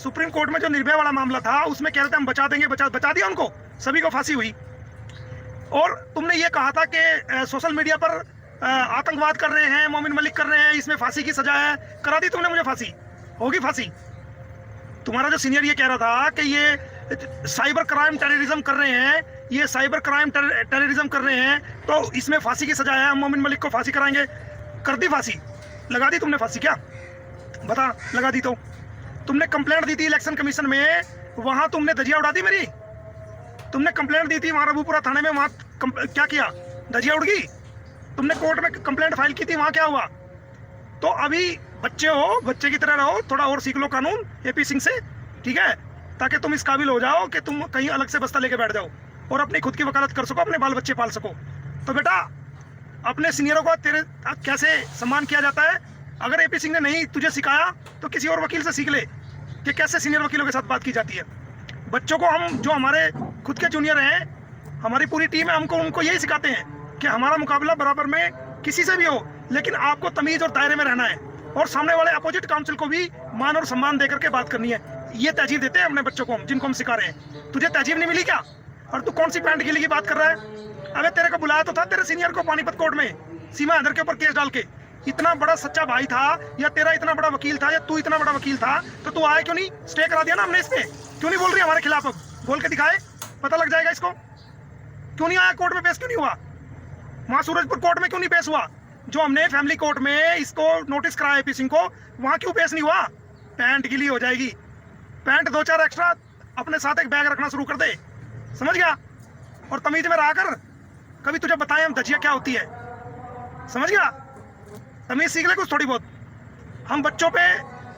Supreme court में जो निर्भया वाला मामला था उसमें कह रहे थे हम बचा देंगे, बचा दिया उनको, सभी को फांसी हुई। और तुमने ये कहा था कि सोशल मीडिया पर आतंकवाद कर रहे हैं, मोमिन मलिक कर रहे हैं, इसमें फांसी की सजा है, करा दी तुमने मुझे फांसी, होगी फांसी। तुम्हारा जो सीनियर ये कह रहा था कि ये साइबर क्राइम टेररिज्म कर रहे हैं, ये साइबर क्राइम टेररिज्म कर रहे हैं, तो इसमें फांसी की सजा है, हम मोमिन मलिक को फांसी कराएंगे, कर दी फांसी, लगा दी तुमने फांसी क्या? बता, लगा दी तो तुमने कंप्लेंट दी थी इलेक्शन कमीशन में, वहां तुमने धजिया उड़ा दी मेरी। तुमने कंप्लेंट दी थी वहां रबूपुरा थाने में, वहां क्या किया? धजिया उड़ गई। तुमने कोर्ट में कंप्लेंट फाइल की थी, वहां क्या हुआ? तो अभी बच्चे हो, बच्चे की तरह रहो, थोड़ा और सीख लो कानून एपी सिंह से, ठीक है, ताकि तुम इस काबिल हो जाओ कि तुम कहीं अलग से बस्ता लेके बैठ जाओ और अपनी खुद की वकालत कर सको, अपने बाल बच्चे पाल सको। तो बेटा अपने सीनियरों का तेरे कैसे सम्मान किया जाता है, अगर एपी सिंह ने नहीं तुझे सिखाया तो किसी और वकील से सीख ले कि कैसे सीनियर वकीलों के साथ बात की जाती है। बच्चों को हम जो हमारे खुद के जूनियर हैं, हमारी पूरी टीम है, हमको उनको यही सिखाते हैं कि हमारा मुकाबला बराबर में किसी से भी हो, लेकिन आपको तमीज और दायरे में रहना है और सामने वाले अपोजिट काउंसिल को भी मान और सम्मान देकर के बात करनी है। ये तहजीब देते हैं अपने बच्चों को, जिनको हम सिखा रहे हैं। तुझे तहजीब नहीं मिली क्या? और तू कौन सी पैंट गिली की बात कर रहा है? अबे तेरे को बुलाया तो था तेरे सीनियर को पानीपत कोर्ट में, सीमा हैदर के ऊपर केस डाल के। इतना बड़ा सच्चा भाई था, या तेरा इतना बड़ा वकील था, या तू इतना बड़ा वकील था, तो तू आया क्यों नहीं? स्टे करा दिया ना हमने इस पे। क्यों नहीं बोल रही हमारे खिलाफ? अब बोल के दिखाए, पता लग जाएगा इसको। क्यों नहीं आया कोर्ट में, पेश क्यों नहीं हुआ? वहां सूरजपुर कोर्ट में क्यों नहीं पेश हुआ? जो हमने फैमिली कोर्ट में इसको नोटिस कराया एपी सिंह को, वहां क्यों पेश नहीं हुआ? पैंट गिली हो जाएगी, पैंट 2-4 एक्स्ट्रा अपने साथ एक बैग रखना शुरू कर दे, समझ गया? और तमीज में रहा कर, कभी तुझे बताएं हम धजिया क्या होती है, समझ गया? तमीज सीख ले कुछ थोड़ी बहुत। हम बच्चों पे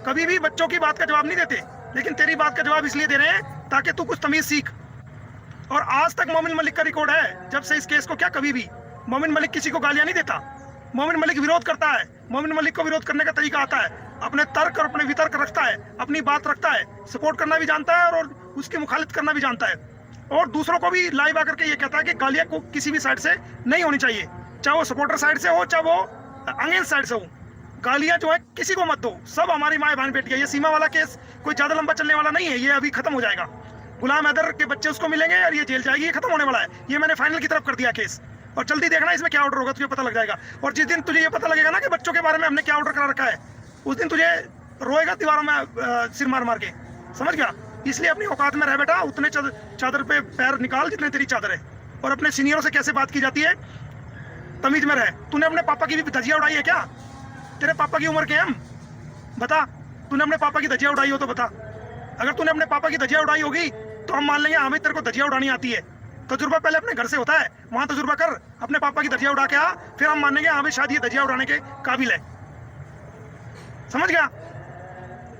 कभी भी बच्चों की बात का जवाब नहीं देते, लेकिन तेरी बात का जवाब इसलिए दे रहे हैं ताकि तू कुछ तमीज सीख। और आज तक मोमिन मलिक का रिकॉर्ड है, जब से इस केस को, क्या कभी भी मोमिन मलिक किसी को गालियां नहीं देता। मोमिन मलिक विरोध करता है, मोमिन मलिक को विरोध करने का तरीका आता है, अपने तर्क और अपने वितर्क रखता है, अपनी बात रखता है, सपोर्ट करना भी जानता है और उसकी मुखालिफ करना भी जानता है, और दूसरों को भी लाइव आकर के ये कहता है कि गालियां को किसी भी साइड से नहीं होनी चाहिए, चाहे वो सपोर्टर साइड से हो, चाहे वो अगेंस्ट साइड से हो। गालियां जो है किसी को मत दो, सब हमारी माए बहन बेटी है। ये सीमा वाला केस कोई ज्यादा लंबा चलने वाला नहीं है, ये अभी खत्म हो जाएगा। गुलाम हैदर के बच्चे उसको मिलेंगे और ये जेल जाएगी, ये खत्म होने वाला है। ये मैंने फाइनल की तरफ कर दिया केस, और जल्दी देखना इसमें क्या ऑर्डर होगा, तुझे पता लग जाएगा। और जिस दिन तुझे ये पता लगेगा ना कि बच्चों के बारे में हमने क्या ऑर्डर करा रखा है, उस दिन तुझे रोएगा दीवारों में सिर मार मार के, समझ गया? इसलिए अपनी औकात में रह बेटा, उतने चादर पे पैर निकाल जितने तेरी चादर है, और अपने सीनियरों से कैसे बात की जाती है तमीज में रहे। तूने अपने पापा की भी धजिया उड़ाई है क्या? तेरे पापा की उम्र के हम, बता, तूने अपने पापा की धजिया उड़ाई हो तो बता। अगर तूने अपने पापा की धजिया उड़ाई होगी तो हम मान लेंगे हाँ भाई तेरे को धजिया उड़ानी आती है। तजुर्बा पहले अपने घर से होता है, वहां तजुर्बा कर, अपने पापा की धजिया उड़ा के आ, फिर हम मानेंगे हाँ भाई शायद ये धजिया उड़ाने के काबिल है, समझ गया?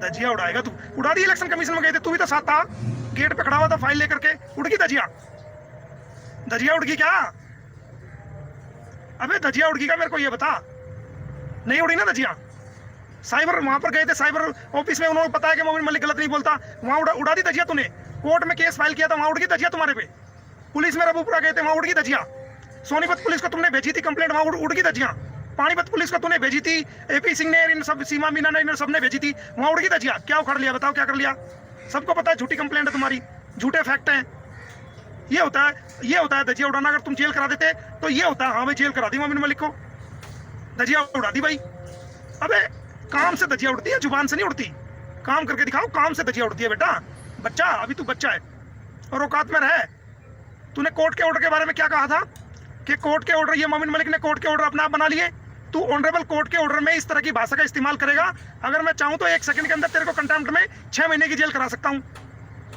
धजिया उड़ाएगा तू, उड़ा दी। इलेक्शन कमीशन में गए थे, तू भी तो साथ था, गेट पे खड़ा हुआ था फाइल लेकर के, उड़ गई धजिया? धजिया उड़ गई क्या? अबे धजिया उड़ गई क्या, मेरे को ये बता। नहीं उड़ी ना धजिया? साइबर वहां पर गए थे, साइबर ऑफिस में, उन्होंने बताया कि मोमिन मलिक गलत नहीं बोलता, वहां उड़ा दी धजिया तूने। कोर्ट में केस फाइल किया था, वहां उड़ गई धजिया तुम्हारे पे। पुलिस में रबूपुरा गए थे, वहां उड़ गई धजिया। सोनीपत पुलिस को तुमने भेजी थी कंप्लेंट, वहां उड़ गई धजिया। पानीपत पुलिस को तूने भेजी थी, एपी सिंह ने, इन सब सीमा मीना ने, इन सबने भेजी थी, वहां उड़ गई धजिया। क्या उखाड़ लिया, बताओ क्या कर लिया? सबको पता है झूठी कंप्लेंट है तुम्हारी, झूठे फैक्ट हैं। ये होता है धजिया उड़ाना। अगर तुम जेल करा देते तो ये होता है हाँ भाई जेल करा दी मोमिन मलिक को, धजिया उड़ा दी भाई। अबे काम से धजिया उड़ती है, जुबान से नहीं उड़ती। काम करके दिखाओ, काम से धजिया उड़ती है बेटा। बच्चा, अभी तू बच्चा है और औकात में रहे। तूने कोर्ट के ऑर्डर के बारे में क्या कहा था कि कोर्ट के ऑर्डर, ये मोमिन मलिक ने कोर्ट के ऑर्डर अपने आप बना लिए। तू ऑनरेबल कोर्ट के ऑर्डर में इस तरह की भाषा का इस्तेमाल करेगा, अगर मैं चाहूं तो 1 सेकंड के अंदर तेरे को कंटेम्प्ट में 6 महीने की जेल करा सकता हूं।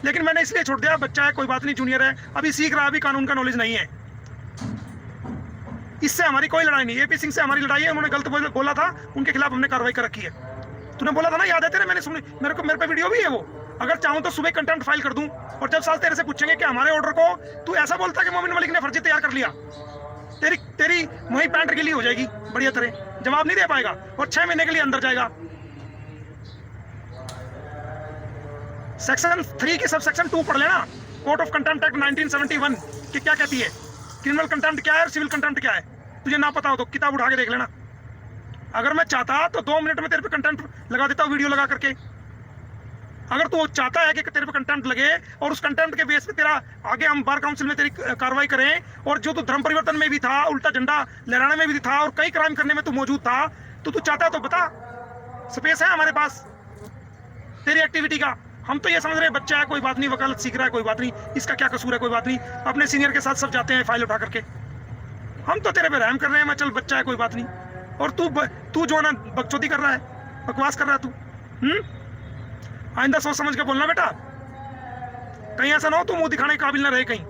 लेकिन मैंने इसलिए छोड़ दिया, बच्चा है, कोई बात नहीं, जूनियर है, अभी सीख रहा, अभी कानून का नॉलेज नहीं है। इससे हमारी कोई लड़ाई नहीं, एपी सिंह से हमारी लड़ाई है। उन्होंने गलत बोला था, उनके खिलाफ हमने कार्रवाई कर रखी है। तूने बोला था ना, याद है तेरे? मैंने सुनी, मेरे पे वीडियो भी है वो। अगर चाहूं तो सुबह कंटेम्प्ट फाइल कर दूं, और जब साल तेरे से पूछेंगे कि हमारे ऑर्डर को तू ऐसा बोलता कि मोमिन मलिक ने फर्जी तैयार कर लिया, तेरी वही पैंट गिली हो जाएगी बढ़िया तरह, जवाब नहीं दे पाएगा और 6 महीने के लिए अंदर जाएगा। सेक्शन 3 की सब सेक्शन 2 पढ़ लेना, कोर्ट ऑफ कंटेम्प्ट एक्ट 1971 की क्या कहती है, क्रिमिनल कंटेम्प्ट क्या है और सिविल कंटेम्प्ट क्या है। तुझे ना पता हो तो किताब उठा के देख लेना। अगर मैं चाहता तो 2 मिनट में तेरे पे कंटेम्प्ट लगा देता हूँ, वीडियो लगा करके। अगर तू चाहता है कि तेरे पे कंटेम्प्ट लगे और उस कंटेम्प्ट के बेस पे तेरा आगे हम बार काउंसिल में तेरी कार्रवाई करें, और जो तू धर्म परिवर्तन में भी था, उल्टा झंडा लहराने में भी था और कई क्राइम करने में तू मौजूद था, तो तू चाहता है तो बता, स्पेस है हमारे पास तेरी एक्टिविटी का। हम तो ये समझ रहे हैं बच्चा है, कोई बात नहीं, वकालत सीख रहा है, कोई बात नहीं, इसका क्या कसूर है, कोई बात नहीं, अपने सीनियर के साथ सब जाते हैं फाइल उठा करके। हम तो तेरे पे रहम कर रहे हैं, मैं चल बच्चा है कोई बात नहीं, और तू जो ना बकचोदी कर रहा है, बकवास कर रहा है तू। आइंदा सोच समझ के बोलना बेटा, कहीं ऐसा ना हो तू मुंह दिखाने के काबिल ना रहे कहीं।